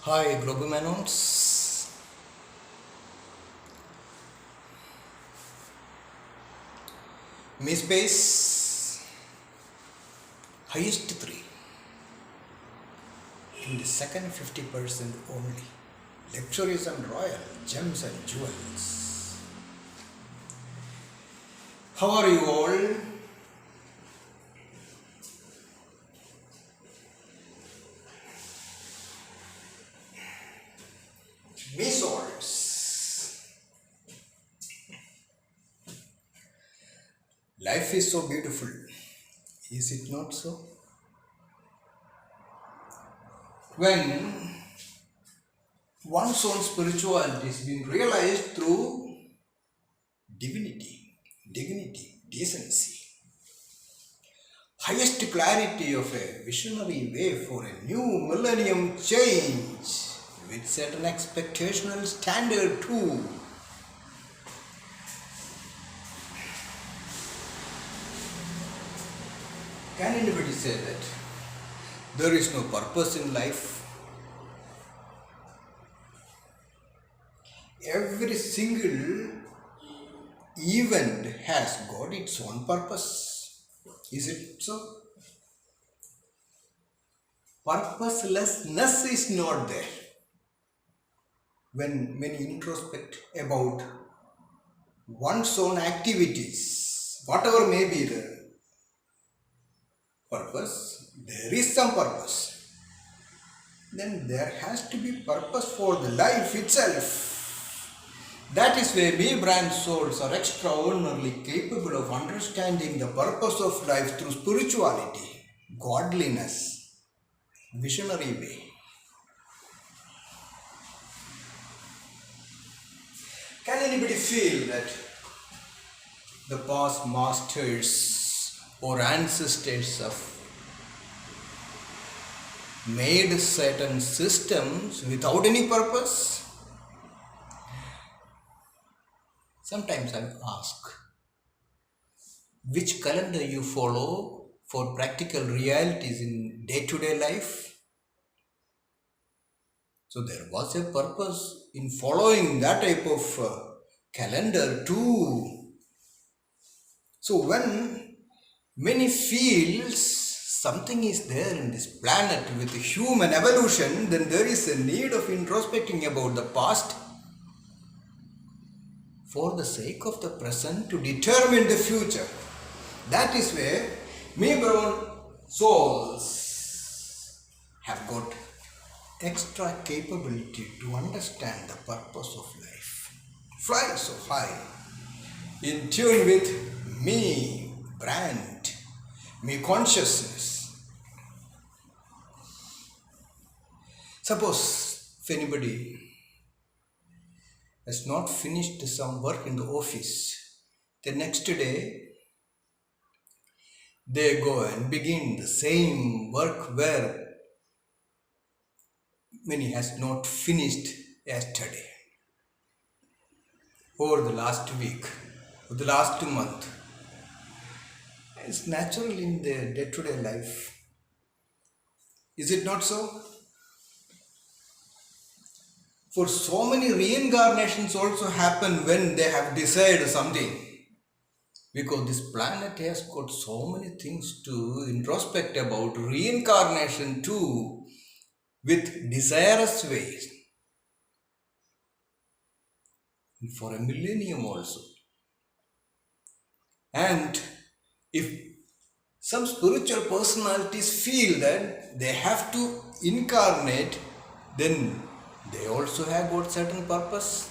Hi, Globumanons. Mi space highest 3 in the second 50% only. Luxurious and royal gems and jewels. How are you all? Me souls. Life is so beautiful. Is it not so? When one's own spirituality is being realized through dignity, decency, highest clarity of a visionary way for a new millennium change with certain expectational standard too. Can anybody say that there is no purpose in life? Every single event has got its own purpose. Is it so? Purposelessness is not there. When many introspect about one's own activities, whatever may be the purpose, there is some purpose. Then there has to be purpose for the life itself. That is why we brand souls are extraordinarily capable of understanding the purpose of life through spirituality, godliness, visionary way. Can anybody feel that the past masters or ancestors have made certain systems without any purpose? Sometimes I ask, which calendar you follow for practical realities in day-to-day life? So there was a purpose in following that type of calendar too. So when many feels something is there in this planet with human evolution, then there is a need of introspecting about the past for the sake of the present to determine the future. That is where me brown souls have got extra capability to understand the purpose of life. Fly so high, in tune with me brand, me consciousness. Suppose if anybody has not finished some work in the office, the next day they go and begin the same work where many has not finished yesterday, or the last week, or the last month. It's natural in the day-to-day life. Is it not so? For so many reincarnations also happen when they have decided something. Because this planet has got so many things to introspect about, reincarnation too, with desirous ways. For a millennium also. And if some spiritual personalities feel that they have to incarnate, then they also have got certain purpose.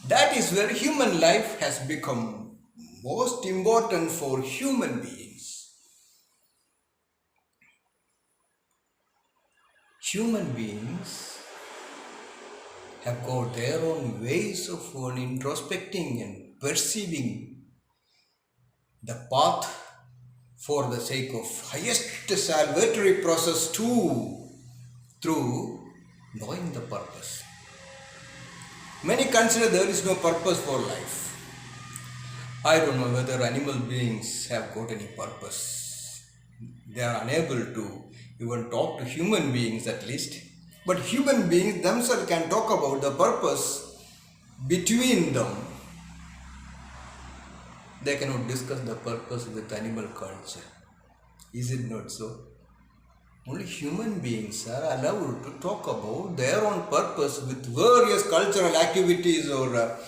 That is where human life has become most important for human beings. Human beings have got their own ways of introspecting and perceiving the path for the sake of highest salvatory process too, through knowing the purpose. Many consider there is no purpose for life. I don't know whether animal beings have got any purpose. They are unable to You can talk to human beings at least. But human beings themselves can talk about the purpose between them. They cannot discuss the purpose with animal culture. Is it not so? Only human beings are allowed to talk about their own purpose with various cultural activities or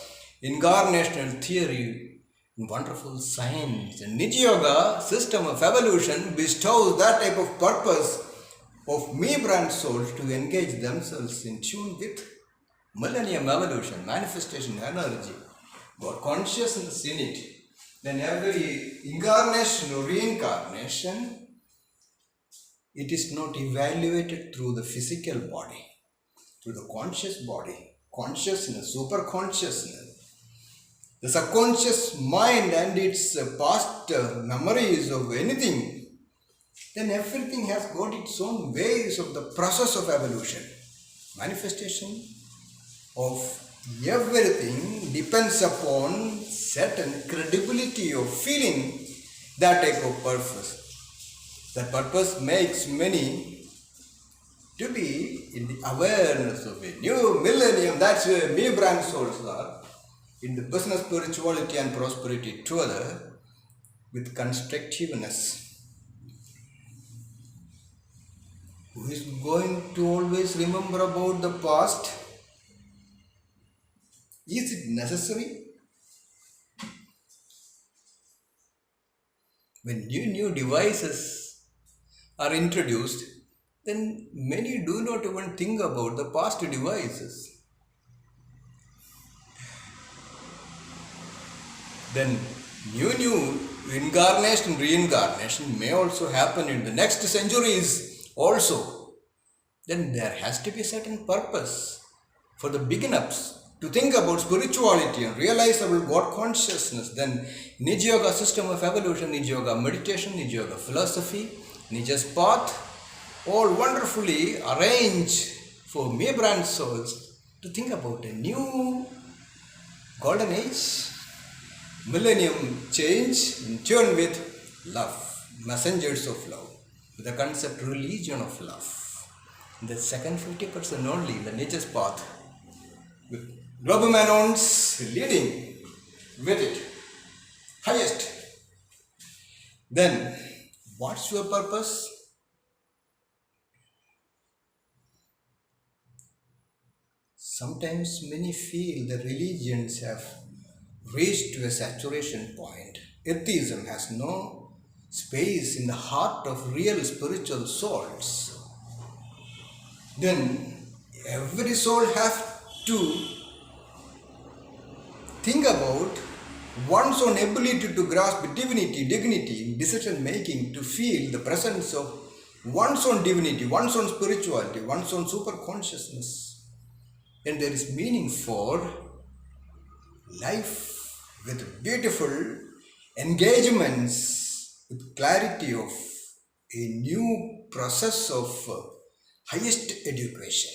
incarnational theory, wonderful science. And Niji Yoga system of evolution bestows that type of purpose of me-brand souls to engage themselves in tune with millennium evolution, manifestation energy, got consciousness in it. Then every incarnation or reincarnation, it is not evaluated through the physical body, through the conscious body, consciousness, super consciousness, the subconscious mind and its past memories of anything. Then everything has got its own ways of the process of evolution. Manifestation of everything depends upon certain credibility of feeling that type of purpose. That purpose makes many to be in the awareness of a new millennium. That's where me brand souls are in the business, spirituality and prosperity together with constructiveness. Who is going to always remember about the past? Is it necessary? When new devices are introduced, then many do not even think about the past devices. Then new incarnation, reincarnation may also happen in the next centuries also. Then there has to be a certain purpose for the begin-ups to think about spirituality and realizable God consciousness. Then Niji Yoga system of evolution, Niji Yoga meditation, Niji Yoga philosophy, Nija's path, all wonderfully arranged for me brand souls to think about a new golden age, millennium change in tune with love, messengers of love, with the concept religion of love. In the second 50% only, the nature's path, with Globumanons leading with it, highest. Then, what's your purpose? Sometimes many feel the religions have reached to a saturation point. Atheism has no space in the heart of real spiritual souls. Then every soul has to think about one's own ability to grasp divinity, dignity, decision making, to feel the presence of one's own divinity, one's own spirituality, one's own super consciousness. And there is meaning for life with beautiful engagements, with clarity of a new process of highest education.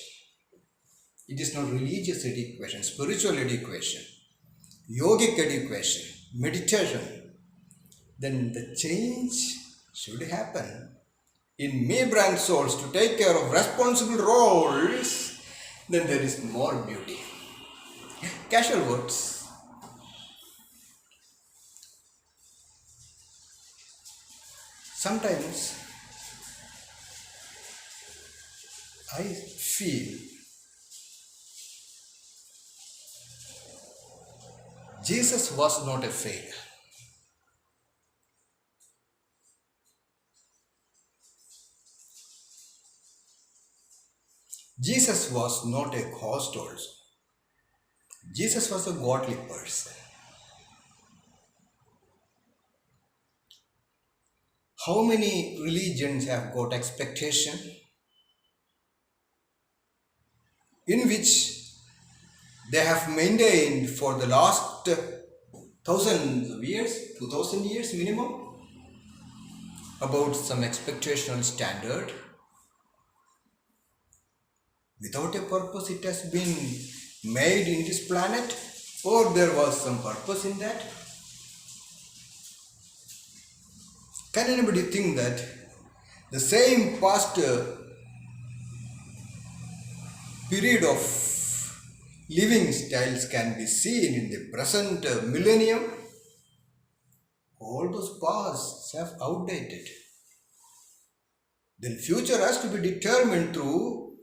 It is not religious education, spiritual education, yogic education, meditation. Then the change should happen in me brand souls to take care of responsible roles. Then there is more beauty. Casual words. Sometimes I feel Jesus was not a failure. Jesus was not a ghost also. Jesus was a godly person. How many religions have got expectation in which they have maintained for the last thousands of years, 2000 years minimum, about some expectational standard? Without a purpose it has been made in this planet, or there was some purpose in that? Can anybody think that The same past period of living styles can be seen in the present millennium. All those pasts have outdated. Then future has to be determined through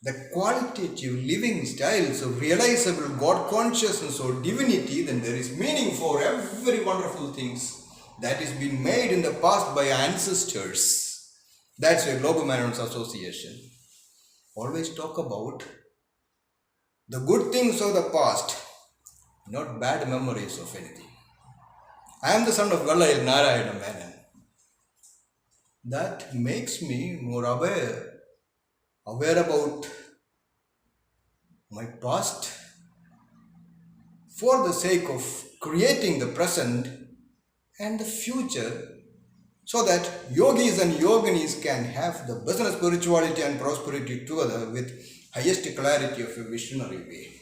the qualitative living styles of realizable God consciousness or divinity. Then there is meaning for every wonderful things that is been made in the past by ancestors. That's why Global Manons Association always talk about the good things of the past, not bad memories of anything. I am the son of Vellail Narayana Menon. That makes me more aware about my past for the sake of creating the present and the future, so that yogis and yoginis can have the business, spirituality and prosperity together with highest clarity of a visionary way.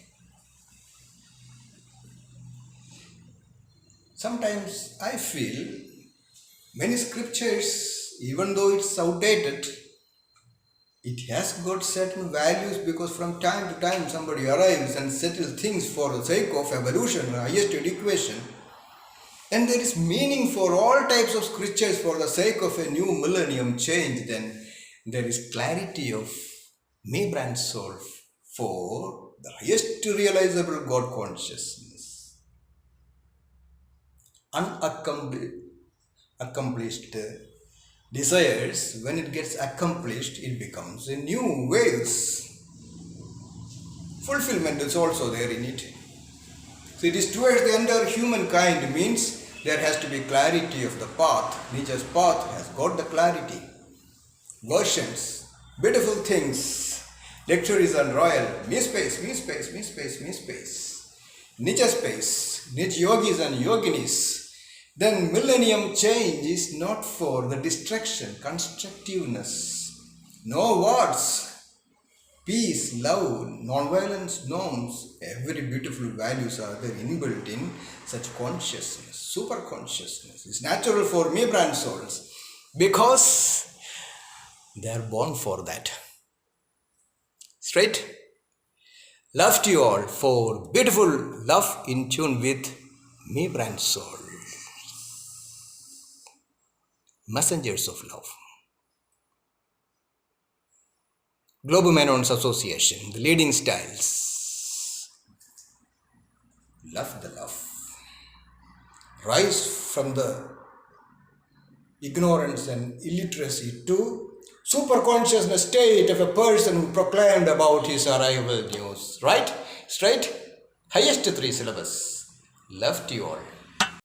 Sometimes I feel many scriptures, even though it's outdated, it has got certain values, because from time to time somebody arrives and settles things for the sake of evolution, highest education. And there is meaning for all types of scriptures for the sake of a new millennium change. Then there is clarity of me brand soul for the highest realizable God consciousness. Unaccomplished desires, when it gets accomplished, it becomes a new waves. Fulfillment is also there in it. So it is towards the entire humankind, means there has to be clarity of the path. Nietzsche's path has got the clarity. Versions, beautiful things, lectures on royal, me space. Nietzsche space, Nietzsche yogis and yoginis. Then millennium change is not for the distraction, constructiveness. No words, peace, love, non-violence, norms, every beautiful values are there inbuilt in such consciousness. Super consciousness is natural for me brand souls, because they are born for that. Straight? Love to you all for beautiful love in tune with me brand soul. Messengers of love. Global Manons Association, the leading styles. Love the love. Rise from the ignorance and illiteracy to super consciousness state of a person who proclaimed about his arrival news. Right? Straight? Highest 3 syllabus. Love to you all.